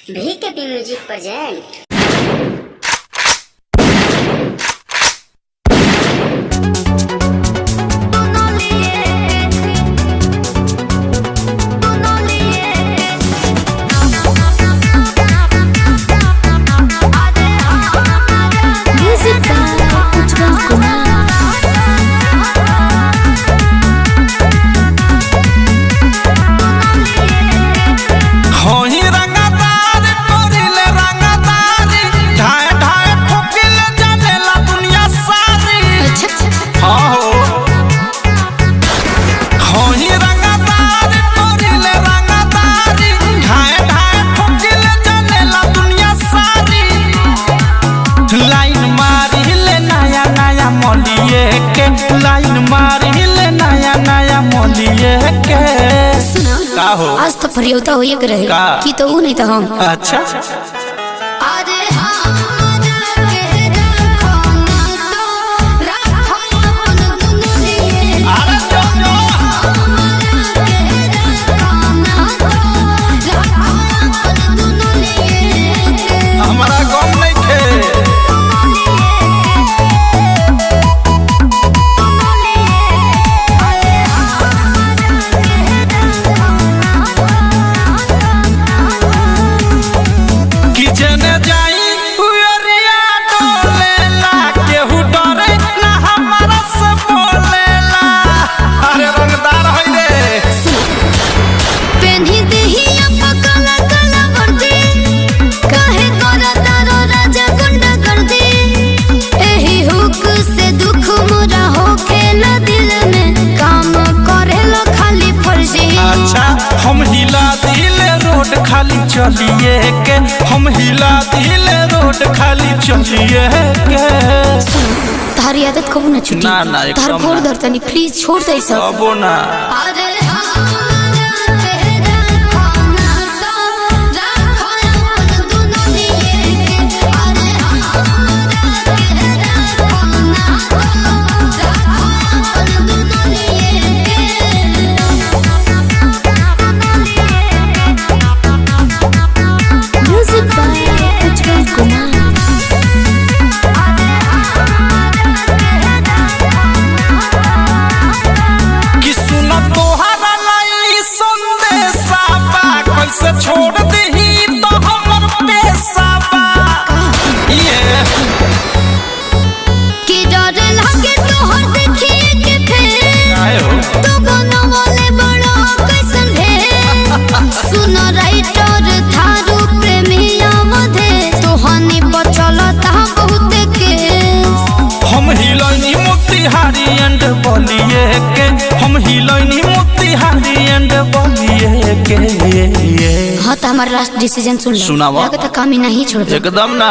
VKP music present. Line मारी ले नया नया मोलिए के का हो आज तो फरियौता होइए के रहे कि तो ऊ नहीं तो हम। अच्छा हमारा गम नहीं थे हम हिला दिले रोड खाली चलिए के हम हिला दिले रोड खाली चलिए के तारी आदत कबू ना छूटी ना ना तार गोड़ धरतनी प्लीज छोड़ दे सब कबो ना छोड़ दही तो हमर पैसा बा ये कि डर लागे तोहर देखिए के फेर काहे हो तो बनवले बड़ा कैसन है सुन राइटर थारू प्रेमिया मधे तोहनी बचल ता बहुत के हम हिलैनी मोतिहारी एंड बलिए के हम हिलैनी मोतिहारी एंड बलिए के हाँ तो हमारा लास्ट डिसीजन सुन लो सुनावा तो काम ही नहीं छोड़ एकदम ना।